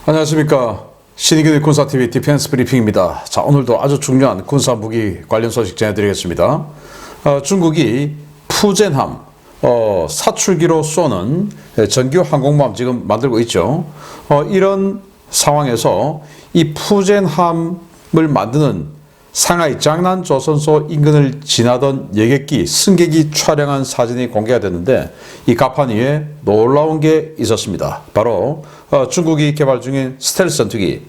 안녕하십니까. 신의균의 군사TV 디펜스 브리핑입니다. 자, 오늘도 아주 중요한 군사 무기 관련 소식 전해드리겠습니다. 중국이 푸젠함 사출기로 쏘는 정규 항공모함 지금 만들고 있죠. 이런 상황에서 이 푸젠함을 만드는 상하이 장난조선소 인근을 지나던 여객기 승객이 촬영한 사진이 공개가 됐는데 이 갑판 위에 놀라운 게 있었습니다. 바로 중국이 개발 중인 스텔스 전투기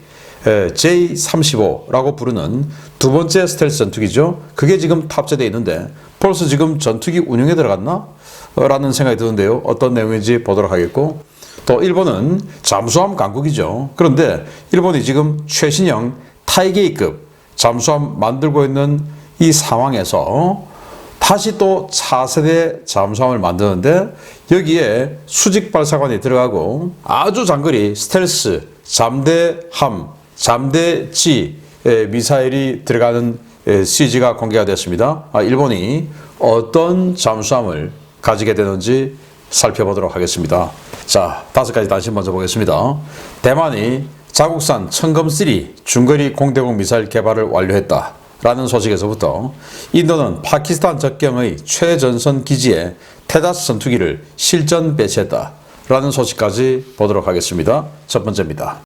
J-35라고 부르는 두 번째 스텔스 전투기죠. 그게 지금 탑재되어 있는데 벌써 지금 전투기 운용에 들어갔나? 라는 생각이 드는데요. 어떤 내용인지 보도록 하겠고, 또 일본은 잠수함 강국이죠. 그런데 일본이 지금 최신형 타이게이급 잠수함 만들고 있는 이 상황에서 다시 또 차세대 잠수함을 만드는데 여기에 수직 발사관이 들어가고 아주 장거리 스텔스 잠대함, 잠대지 미사일이 들어가는 CG가 공개가 됐습니다. 일본이 어떤 잠수함을 가지게 되는지 살펴보도록 하겠습니다. 자, 5가지 단신 먼저 보겠습니다. 대만이 자국산 청검3 중거리 공대공 미사일 개발을 완료했다 라는 소식에서부터 인도는 파키스탄 접경의 최전선 기지에 테다스 전투기를 실전 배치했다 라는 소식까지 보도록 하겠습니다. 첫 번째입니다.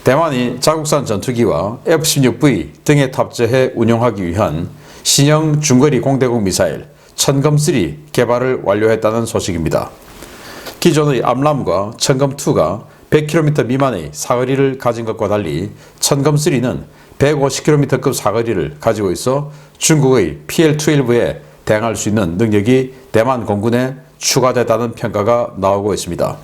대만이 자국산 전투기와 F-16V 등에 탑재해 운용하기 위한 신형 중거리 공대공 미사일 천검3 개발을 완료했다는 소식입니다. 기존의 암람과 천검2가 100km 미만의 사거리를 가진 것과 달리 천검3는 150km급 사거리를 가지고 있어 중국의 PL-12에 대항할 수 있는 능력이 대만 공군에 추가됐다는 평가가 나오고 있습니다.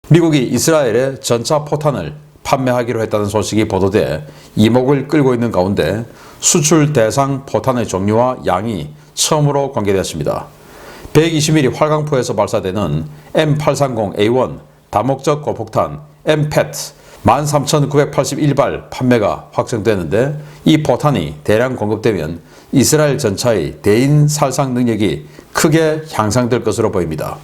미국이 이스라엘에 전차 포탄을 판매하기로 했다는 소식이 보도돼 이목을 끌고 있는 가운데 수출 대상 포탄의 종류와 양이 처음으로 공개되었습니다. 120mm 활강포에서 발사되는 M830A1 다목적 고폭탄 MPET 13,981발 판매가 확정되는데 이 포탄이 대량 공급되면 이스라엘 전차의 대인 살상 능력이 크게 향상될 것으로 보입니다.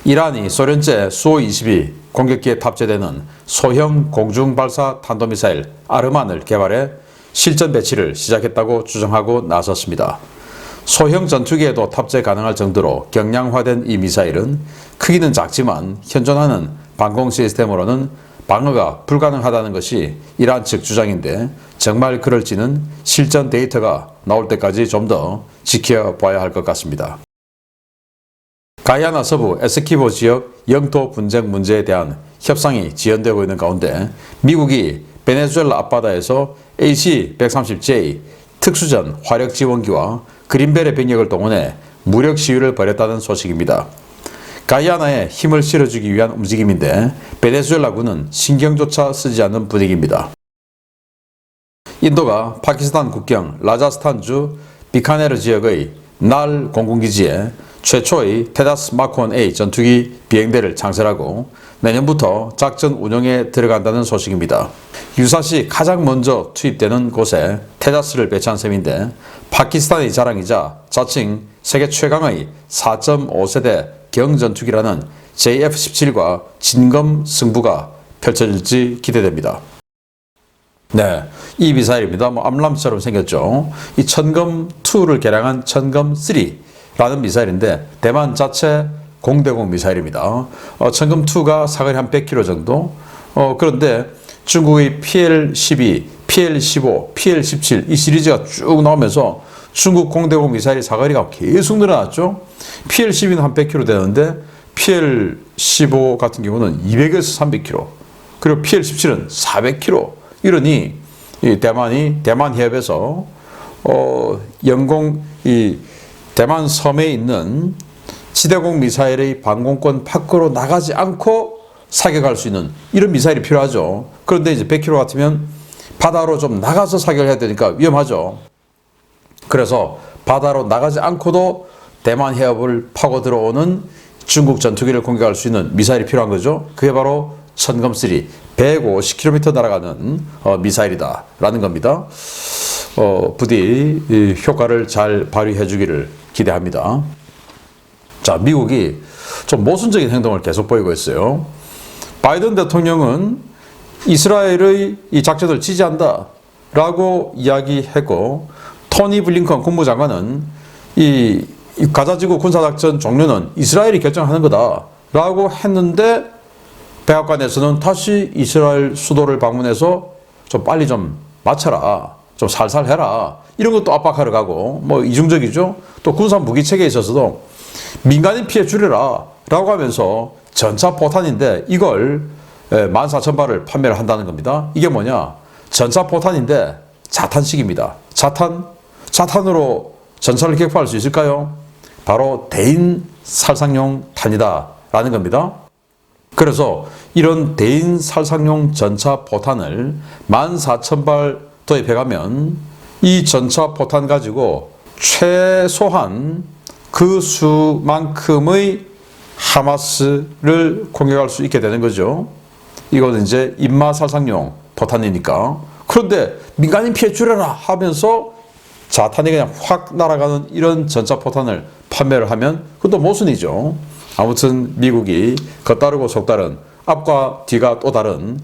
이란이 소련제 수호-22 공격기에 탑재되는 소형 공중발사 탄도미사일 아르만을 개발해 실전 배치를 시작했다고 주장하고 나섰습니다. 소형 전투기에도 탑재 가능할 정도로 경량화된 이 미사일은 크기는 작지만 현존하는 방공 시스템으로는 방어가 불가능하다는 것이 이란 측 주장인데 정말 그럴지는 실전 데이터가 나올 때까지 좀 더 지켜봐야 할 것 같습니다. 가이아나 서부 에스키보 지역 영토 분쟁 문제에 대한 협상이 지연되고 있는 가운데 미국이 베네수엘라 앞바다에서 AC-130J 특수전 화력 지원기와 그린벨의 병력을 동원해 무력 시위를 벌였다는 소식입니다. 가이아나에 힘을 실어주기 위한 움직임인데 베네수엘라군은 신경조차 쓰지 않는 분위기입니다. 인도가 파키스탄 국경 라자스탄주 비카네르 지역의 날 공군기지에 최초의 테다스 마크-1A 전투기 비행대를 창설하고 내년부터 작전 운영에 들어간다는 소식입니다. 유사시 가장 먼저 투입되는 곳에 테다스를 배치한 셈인데 파키스탄의 자랑이자 자칭 세계 최강의 4.5세대 경전투기라는 JF-17과 진검 승부가 펼쳐질지 기대됩니다. 네, 이 미사일입니다. 암람처럼 생겼죠. 이 천검2를 개량한 천검3라는 미사일인데 대만 자체 공대공 미사일입니다. 천검2가 사거리 한 100km 정도. 그런데 중국의 PL-12, PL-15, PL-17 이 시리즈가 쭉 나오면서 중국 공대공 미사일의 사거리가 계속 늘어났죠. PL-12는 한 100km 되는데 PL-15 같은 경우는 200에서 300km, 그리고 PL-17은 400km. 이러니 이 대만 해협에서 이 대만 섬에 있는 지대공 미사일의 방공권 밖으로 나가지 않고 사격할 수 있는 이런 미사일이 필요하죠. 그런데 이제 100km 같으면 바다로 좀 나가서 사격을 해야 되니까 위험하죠. 그래서 바다로 나가지 않고도 대만 해협을 파고 들어오는 중국 전투기를 공격할 수 있는 미사일이 필요한 거죠. 그게 바로 천검3 150km 날아가는 미사일이다 라는 겁니다. 부디 효과를 잘 발휘해 주기를 기대합니다. 자, 미국이 좀 모순적인 행동을 계속 보이고 있어요. 바이든 대통령은 이스라엘의 이 작전을 지지한다 라고 이야기했고, 토니 블링컨 국무장관은 이 가자지구 군사작전 종료는 이스라엘이 결정하는 거다 라고 했는데, 백악관에서는 다시 이스라엘 수도를 방문해서 좀 빨리 좀 맞춰라, 좀 살살 해라, 이런 것도 압박하러 가고, 뭐 이중적이죠. 또 군사 무기 체계에 있어서도 민간인 피해 줄여라 라고 하면서 전차 포탄인데 이걸 14,000발을 판매를 한다는 겁니다. 이게 뭐냐? 전차 포탄인데 자탄식입니다. 자탄으로 전차를 격파할 수 있을까요? 바로 대인 살상용 탄이다 라는 겁니다. 그래서 이런 대인 살상용 전차 포탄을 14,000발 도입해가면 이 전차 포탄 가지고 최소한 그 수만큼의 하마스를 공격할 수 있게 되는 거죠. 이거는 이제 인마 살상용 포탄이니까. 그런데 민간인 피해 줄여라 하면서 자탄이 그냥 확 날아가는 이런 전차 포탄을 판매를 하면 그것도 모순이죠. 아무튼 미국이 겉다르고 속다른, 앞과 뒤가 또 다른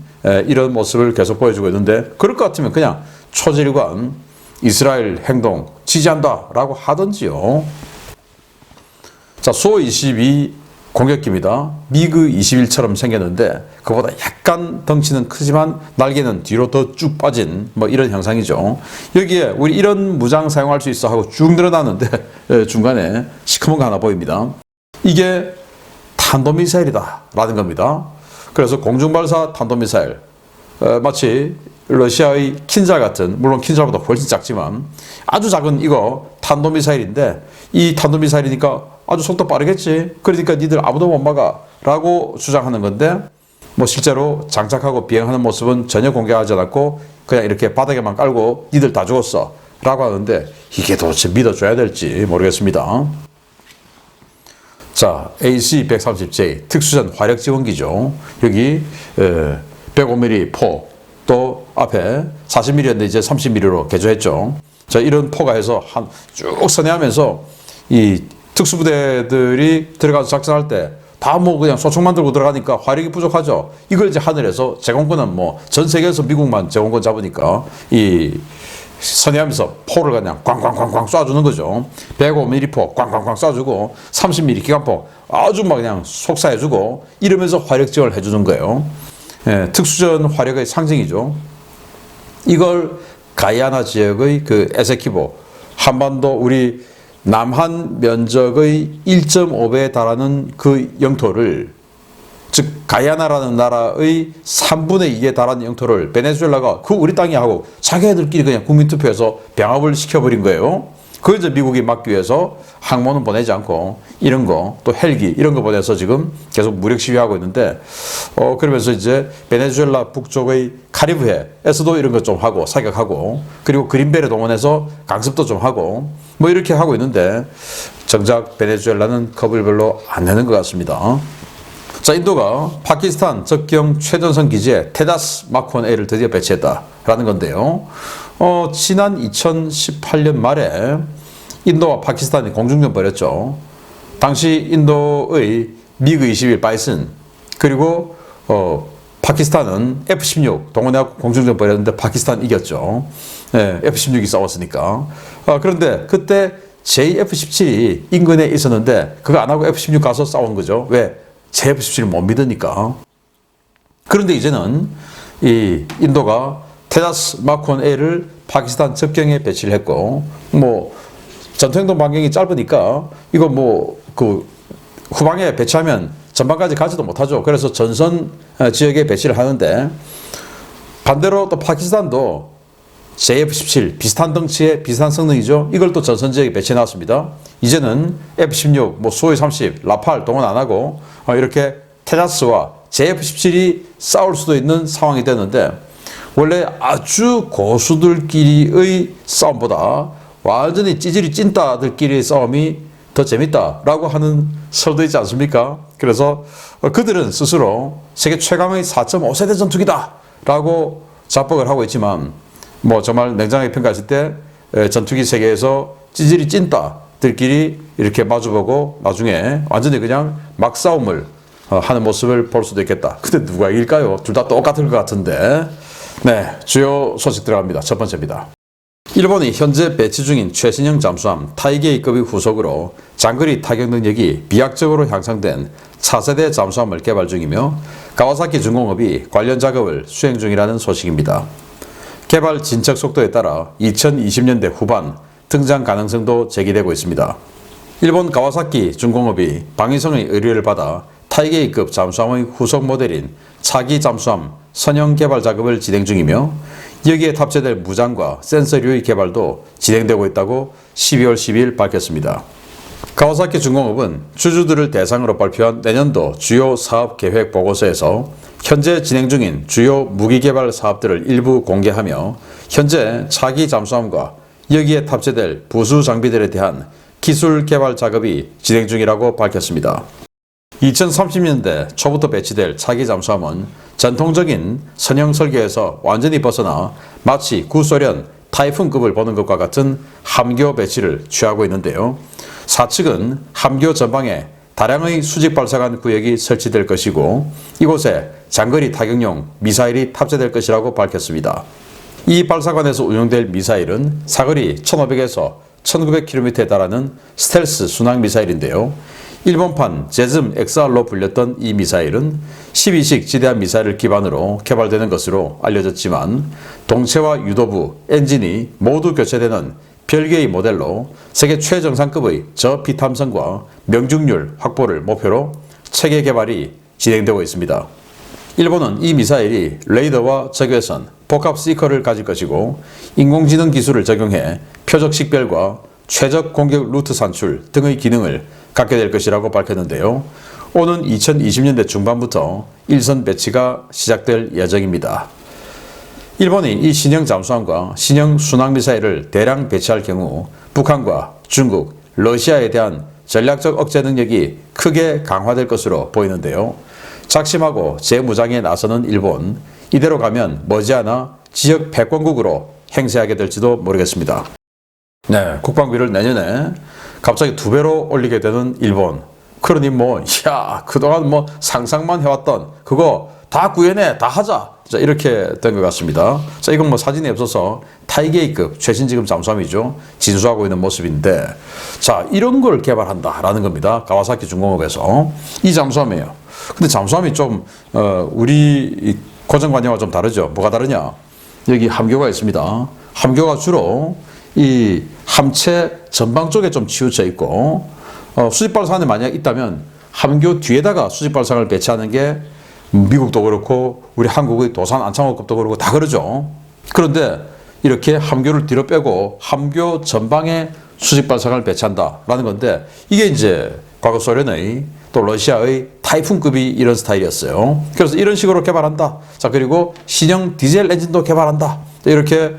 이런 모습을 계속 보여주고 있는데, 그럴 것 같으면 그냥 초질관 이스라엘 행동 지지한다 라고 하든지요. 자, 수-22 공격기입니다. 미그 21처럼 생겼는데 그보다 약간 덩치는 크지만 날개는 뒤로 더 쭉 빠진 뭐 이런 형상이죠. 여기에 우리 이런 무장 사용할 수 있어 하고 쭉 늘어났는데 중간에 시커먼 거 하나 보입니다. 이게 탄도미사일이다 라는 겁니다. 그래서 공중발사 탄도미사일, 마치 러시아의 킨잘 같은, 물론 킨잘보다 훨씬 작지만 아주 작은 이거 탄도미사일인데, 이 탄도미사일이니까 아주 속도 빠르겠지, 그러니까 니들 아무도 못 막아 라고 주장하는 건데, 뭐 실제로 장착하고 비행하는 모습은 전혀 공개하지 않았고 그냥 이렇게 바닥에만 깔고 니들 다 죽었어 라고 하는데, 이게 도대체 믿어줘야 될지 모르겠습니다. 자, AC-130J 특수전 화력지원기죠. 여기 105mm 포, 또 앞에 40mm였는데 이제 30mm로 개조했죠. 자, 이런 포가 해서 쭉 선회하면서 이 특수부대들이 들어가서 작전할 때 다 뭐 그냥 소총만 들고 들어가니까 화력이 부족하죠. 이걸 이제 하늘에서 제공권은 뭐 전 세계에서 미국만 제공권 잡으니까 이 선회하면서 포를 그냥 꽝꽝꽝꽝 쏴주는 거죠. 105mm 포 꽝꽝꽝 쏴주고 30mm 기관포 아주 막 그냥 속사해주고 이러면서 화력 지원을 해주는 거예요. 예, 특수전 화력의 상징이죠. 이걸 가이아나 지역의 그 에세키보, 한반도 우리 남한 면적의 1.5배에 달하는 그 영토를, 즉 가이아나라는 나라의 3분의 2에 달하는 영토를 베네수엘라가 그 우리 땅이 하고 자기네들끼리 그냥 국민투표해서 병합을 시켜버린 거예요. 그걸 이제 미국이 막기 위해서 항모는 보내지 않고 이런 거, 또 헬기 이런 거 보내서 지금 계속 무력 시위하고 있는데, 그러면서 이제 베네수엘라 북쪽의 카리브해에서도 이런 것 좀 하고 사격하고, 그리고 그린벨에 동원해서 강습도 좀 하고 뭐 이렇게 하고 있는데, 정작 베네수엘라는 겁을 별로 안 내는 것 같습니다. 자, 인도가 파키스탄 접경 최전선 기지에 테다스 마크-1A를 드디어 배치했다라는 건데요. 지난 2018년 말에 인도와 파키스탄이 공중전 벌였죠. 당시 인도의 미그 21 바이슨, 그리고 파키스탄은 F-16 동원해서 공중전 벌였는데 파키스탄 이겼죠. 네, F-16이 싸웠으니까. 그런데 그때 JF-17이 인근에 있었는데 그거 안 하고 F-16 가서 싸운 거죠. 왜? JF-17을 못 믿으니까. 그런데 이제는 이 인도가 테다스 마크-1A를 파키스탄 접경에 배치를 했고, 뭐 전투행동 반경이 짧으니까 이거 뭐 그 후방에 배치하면 전방까지 가지도 못하죠. 그래서 전선 지역에 배치를 하는데, 반대로 또 파키스탄도 JF-17 비슷한 덩치의 비슷한 성능이죠. 이걸 또 전선 지역에 배치해 놨습니다. 이제는 F-16, 뭐 수호이 30, 라팔 동원 안 하고 이렇게 테다스와 JF-17이 싸울 수도 있는 상황이 됐는데, 원래 아주 고수들끼리의 싸움보다 완전히 찌질이 찐따들끼리의 싸움이 더 재밌다라고 하는 설도 있지 않습니까? 그래서 그들은 스스로 세계 최강의 4.5세대 전투기다 라고 자뻑을 하고 있지만, 뭐 정말 냉정하게 평가했을 때 전투기 세계에서 찌질이 찐따들끼리 이렇게 마주보고 나중에 완전히 그냥 막싸움을 하는 모습을 볼 수도 있겠다. 근데 누가 이길까요? 둘 다 똑같을 것 같은데. 네, 주요 소식 들어갑니다. 첫 번째입니다. 일본이 현재 배치 중인 최신형 잠수함 타이게이급의 후속으로 장거리 타격 능력이 비약적으로 향상된 차세대 잠수함을 개발 중이며 가와사키 중공업이 관련 작업을 수행 중이라는 소식입니다. 개발 진척 속도에 따라 2020년대 후반 등장 가능성도 제기되고 있습니다. 일본 가와사키 중공업이 방위성의 의뢰를 받아 타이게이급 잠수함의 후속 모델인 차기 잠수함 선형 개발 작업을 진행 중이며 여기에 탑재될 무장과 센서류의 개발도 진행되고 있다고 12월 10일 밝혔습니다. 가와사키 중공업은 주주들을 대상으로 발표한 내년도 주요 사업 계획 보고서에서 현재 진행 중인 주요 무기 개발 사업들을 일부 공개하며 현재 차기 잠수함과 여기에 탑재될 부수 장비들에 대한 기술 개발 작업이 진행 중이라고 밝혔습니다. 2030년대 초부터 배치될 차기 잠수함은 전통적인 선형 설계에서 완전히 벗어나 마치 구소련 타이푼급을 보는 것과 같은 함교 배치를 취하고 있는데요. 사측은 함교 전방에 다량의 수직 발사관 구역이 설치될 것이고 이곳에 장거리 타격용 미사일이 탑재될 것이라고 밝혔습니다. 이 발사관에서 운용될 미사일은 사거리 1500에서 1900km에 달하는 스텔스 순항 미사일인데요. 일본판 제즘 XR로 불렸던 이 미사일은 12식 지대함 미사일을 기반으로 개발되는 것으로 알려졌지만 동체와 유도부, 엔진이 모두 교체되는 별개의 모델로 세계 최정상급의 저비탐성과 명중률 확보를 목표로 체계 개발이 진행되고 있습니다. 일본은 이 미사일이 레이더와 적외선, 복합 시커를 가질 것이고 인공지능 기술을 적용해 표적 식별과 최적 공격 루트 산출 등의 기능을 갖게 될 것이라고 밝혔는데요. 오는 2020년대 중반부터 일선 배치가 시작될 예정입니다. 일본이 이 신형 잠수함과 신형 순항미사일을 대량 배치할 경우 북한과 중국, 러시아에 대한 전략적 억제 능력이 크게 강화될 것으로 보이는데요. 작심하고 재무장에 나서는 일본, 이대로 가면 머지않아 지역 패권국으로 행세하게 될지도 모르겠습니다. 네, 국방비를 내년에 갑자기 2배로 올리게 되는 일본. 그러니 그동안 상상만 해왔던 그거 다 구해내, 다 하자. 자, 이렇게 된 것 같습니다. 자, 이건 사진이 없어서 타이게이급 최신 지금 잠수함이죠. 진수하고 있는 모습인데, 자, 이런 걸 개발한다라는 겁니다. 가와사키 중공업에서. 이 잠수함이에요. 근데 잠수함이 좀, 우리 고정관념과 좀 다르죠. 뭐가 다르냐? 여기 함교가 있습니다. 함교가 주로 이 함체 전방 쪽에 좀 치우쳐 있고, 수직발사관이 만약 있다면 함교 뒤에다가 수직발사관을 배치하는 게 미국도 그렇고 우리 한국의 도산 안창호급도 그렇고 다 그러죠. 그런데 이렇게 함교를 뒤로 빼고 함교 전방에 수직발사관을 배치한다라는 건데 이게 이제 과거 소련의 또 러시아의 타이푼급이 이런 스타일이었어요. 그래서 이런 식으로 개발한다. 자, 그리고 신형 디젤 엔진도 개발한다. 이렇게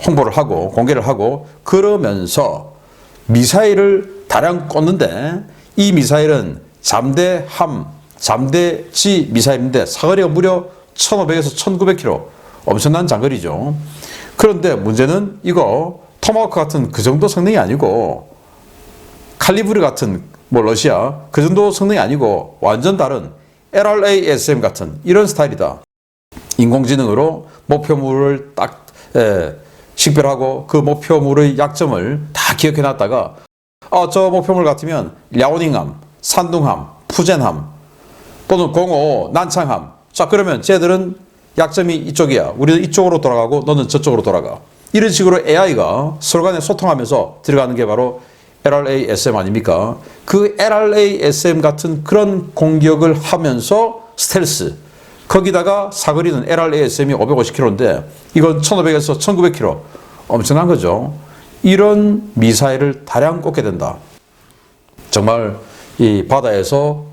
홍보를 하고 공개를 하고 그러면서 미사일을 다량 꽂는데 이 미사일은 잠대지 미사일인데 사거리가 무려 1500에서 1900km 엄청난 장거리죠. 그런데 문제는 이거 토마호크 같은 그 정도 성능이 아니고 칼리브르 같은 러시아 그 정도 성능이 아니고 완전 다른 LRASM 같은 이런 스타일이다. 인공지능으로 목표물을 딱 식별하고 그 목표물의 약점을 다 기억해 놨다가 저 목표물 같으면 랴오닝함, 산둥함, 푸젠함 또는 05 난창함. 자, 그러면 쟤들은 약점이 이쪽이야. 우리는 이쪽으로 돌아가고 너는 저쪽으로 돌아가. 이런 식으로 AI가 서로 간에 소통하면서 들어가는 게 바로 LRASM 아닙니까? 그 LRASM 같은 그런 공격을 하면서 스텔스. 거기다가 사거리는 LRASM이 550km인데 이건 1500에서 1900km. 엄청난 거죠. 이런 미사일을 다량 꽂게 된다. 정말 이 바다에서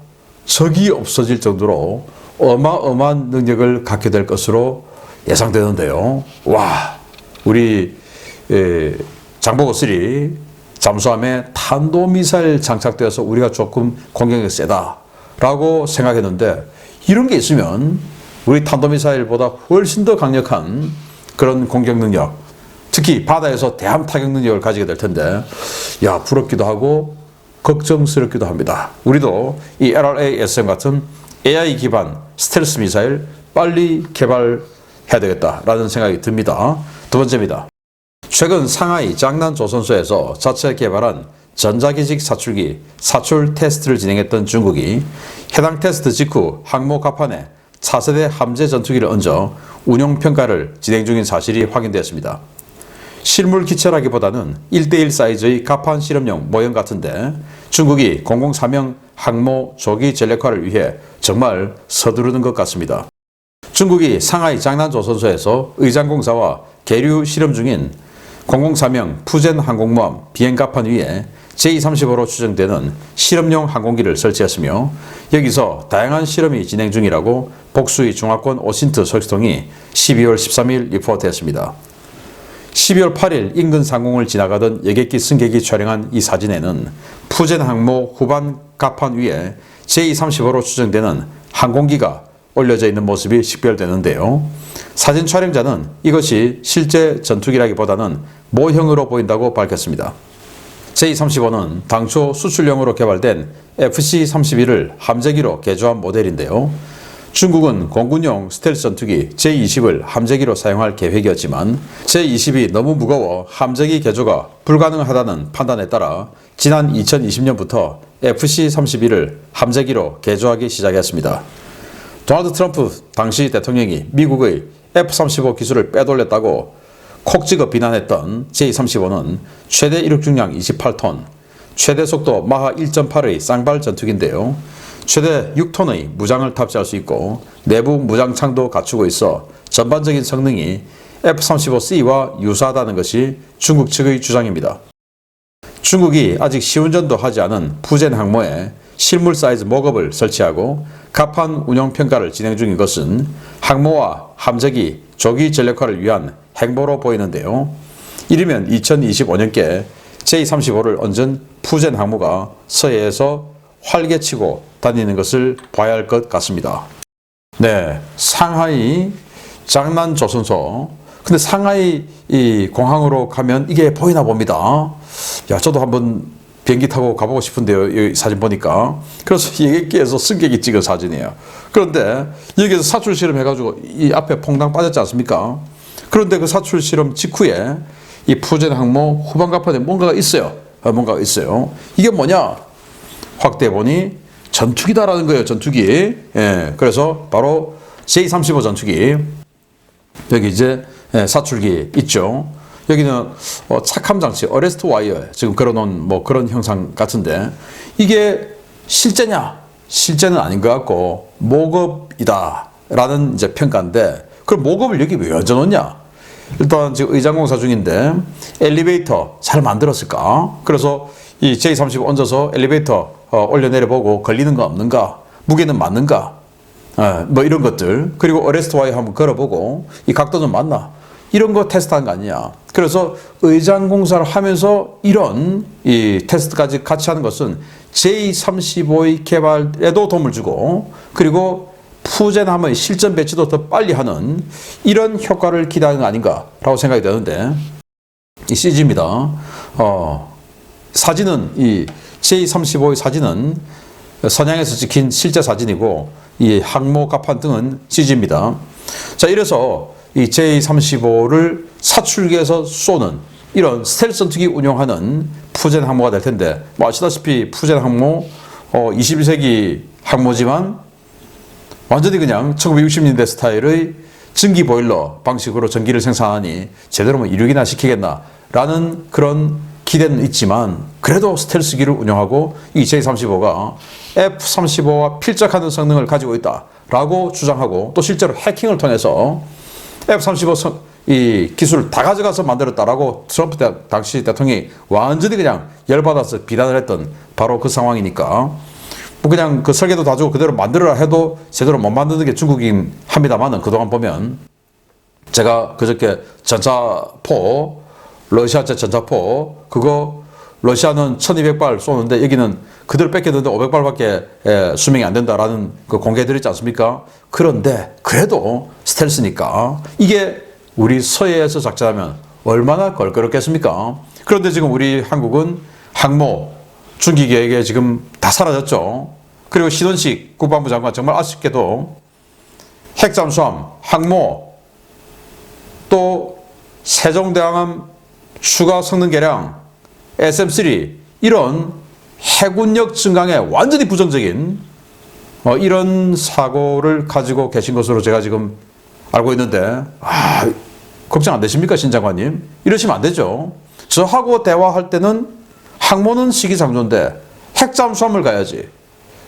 적이 없어질 정도로 어마어마한 능력을 갖게 될 것으로 예상되는데요. 와, 우리 장보고 3 잠수함에 탄도미사일 장착되어서 우리가 조금 공격력이 세다라고 생각했는데 이런 게 있으면 우리 탄도미사일보다 훨씬 더 강력한 그런 공격 능력, 특히 바다에서 대함 타격 능력을 가지게 될 텐데, 야, 부럽기도 하고 걱정스럽기도 합니다. 우리도 이 LRA-SM 같은 AI 기반 스텔스 미사일 빨리 개발해야 되겠다라는 생각이 듭니다. 두 번째입니다. 최근 상하이 장난 조선소에서 자체 개발한 전자기식 사출기 사출 테스트를 진행했던 중국이 해당 테스트 직후 항모 갑판에 차세대 함재 전투기를 얹어 운용평가를 진행 중인 사실이 확인되었습니다. 실물 기체라기보다는 1대1 사이즈의 갑판 실험용 모형 같은데 중국이 공공사명 항모 조기 전력화를 위해 정말 서두르는 것 같습니다. 중국이 상하이 장난조선소에서 의장공사와 계류 실험 중인 공공사명 푸젠 항공모함 비행갑판 위에 J-35로 추정되는 실험용 항공기를 설치했으며 여기서 다양한 실험이 진행 중이라고 복수의 중화권 오신트 소식통이 12월 13일 리포트했습니다. 12월 8일 인근 상공을 지나가던 여객기 승객이 촬영한 이 사진에는 푸젠 항모 후반 갑판 위에 J-35로 추정되는 항공기가 올려져 있는 모습이 식별되는데요. 사진 촬영자는 이것이 실제 전투기라기보다는 모형으로 보인다고 밝혔습니다. J-35는 당초 수출용으로 개발된 FC-31을 함재기로 개조한 모델인데요. 중국은 공군용 스텔스 전투기 J-20을 함재기로 사용할 계획이었지만 J-20이 너무 무거워 함재기 개조가 불가능하다는 판단에 따라 지난 2020년부터 FC-31을 함재기로 개조하기 시작했습니다. 도널드 트럼프 당시 대통령이 미국의 F-35 기술을 빼돌렸다고 콕 찍어 비난했던 J-35는 최대 이륙 중량 28톤, 최대 속도 마하 1.8의 쌍발 전투기인데요. 최대 6톤의 무장을 탑재할 수 있고 내부 무장창도 갖추고 있어 전반적인 성능이 F-35C와 유사하다는 것이 중국 측의 주장입니다. 중국이 아직 시운전도 하지 않은 푸젠 항모에 실물 사이즈 모급을 설치하고 갑판 운용 평가를 진행 중인 것은 항모와 함재기, 조기 전력화를 위한 행보로 보이는데요. 이르면 2025년께 J-35를 얹은 푸젠 항모가 서해에서 활개치고 다니는 것을 봐야 할 것 같습니다. 네, 상하이 장난조선소. 근데 상하이 이 공항으로 가면 이게 보이나 봅니다. 야, 저도 한번 비행기 타고 가보고 싶은데요. 이 사진 보니까. 그래서 여객기에서 승객이 찍은 사진이에요. 그런데 여기서 사출 실험 해가지고 이 앞에 퐁당 빠졌지 않습니까? 그런데 그 사출 실험 직후에 이 푸젠 항모 후방 갑판에 뭔가가 있어요. 뭔가가 있어요. 이게 뭐냐? 확대해 보니 전투기다라는 거예요. 전투기. 예, 그래서 바로 J-35 전투기. 여기 이제 사출기 있죠. 여기는 착함 장치, 어레스트 와이어 지금 걸어놓은 뭐 그런 형상 같은데 이게 실제냐? 실제는 아닌 것 같고 모급이다라는 이제 평가인데 그럼 모급을 여기 왜 얹어놓냐? 일단 지금 의장공사 중인데 엘리베이터 잘 만들었을까? 그래서 이 J-35 얹어서 엘리베이터 올려내려보고 걸리는 거 없는가? 무게는 맞는가? 뭐 이런 것들. 그리고 어레스트 와이어 한번 걸어보고 이 각도는 맞나? 이런 거 테스트한 거 아니냐. 그래서 의장공사를 하면서 이런 이 테스트까지 같이 하는 것은 J-35의 개발에도 도움을 주고 그리고 푸젠함의 실전 배치도 더 빨리 하는 이런 효과를 기대하는 거 아닌가라고 생각이 되는데 이 CG입니다. 사진은 이 J-35의 사진은 선양에서 찍힌 실제 사진이고 이 항모 갑판 등은 CG입니다. 자, 이래서 이 J-35를 사출기에서 쏘는 이런 스텔스 전투기 운용하는 푸젠 항모가 될 텐데 뭐 아시다시피 푸젠 항모 21세기 항모지만 완전히 그냥 1960년대 스타일의 전기 보일러 방식으로 전기를 생산하니 제대로 뭐 이륙이나 시키겠나라는 그런 기대는 있지만 그래도 스텔스기를 운용하고 이 J-35가 F-35와 필적하는 성능을 가지고 있다라고 주장하고 또 실제로 해킹을 통해서 F-35 이 기술을 다 가져가서 만들었다라고 트럼프 당시 대통령이 완전히 그냥 열받아서 비난을 했던 바로 그 상황이니까 뭐 그냥 그 설계도 다 주고 그대로 만들어라 해도 제대로 못 만드는 게 중국이긴 합니다만은 그동안 보면 제가 그저께 전차포 러시아제 전차포 그거 러시아는 1200발 쏘는데 여기는 그대로 뺏겼는데 500발밖에 수명이 안 된다라는 그 공개해드렸지 않습니까? 그런데 그래도 스텔스니까 이게 우리 서해에서 작전하면 얼마나 걸거렸겠습니까? 그런데 지금 우리 한국은 항모 중기계획에 지금 다 사라졌죠. 그리고 신원식 국방부 장관 정말 아쉽게도 핵잠수함, 항모, 또 세종대왕함 추가 성능 개량, SM3 이런 해군력 증강에 완전히 부정적인 이런 사고를 가지고 계신 것으로 제가 지금 알고 있는데 걱정 안 되십니까, 신 장관님? 이러시면 안 되죠. 저하고 대화할 때는 항모는 시기상조인데 핵잠수함을 가야지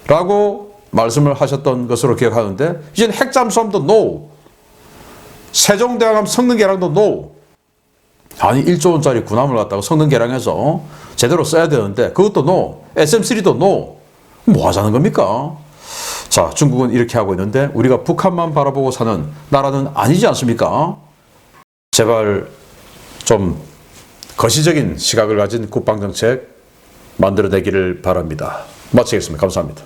라고 말씀을 하셨던 것으로 기억하는데 이제는 핵잠수함도 NO, 세종대왕함 성능 개량도 NO. 아니 1조 원짜리 군함을 갖다가 성능 개량해서 제대로 써야 되는데 그것도 NO, SM3도 NO. 뭐 하자는 겁니까? 자, 중국은 이렇게 하고 있는데 우리가 북한만 바라보고 사는 나라는 아니지 않습니까? 제발 좀 거시적인 시각을 가진 국방정책 만들어내기를 바랍니다. 마치겠습니다. 감사합니다.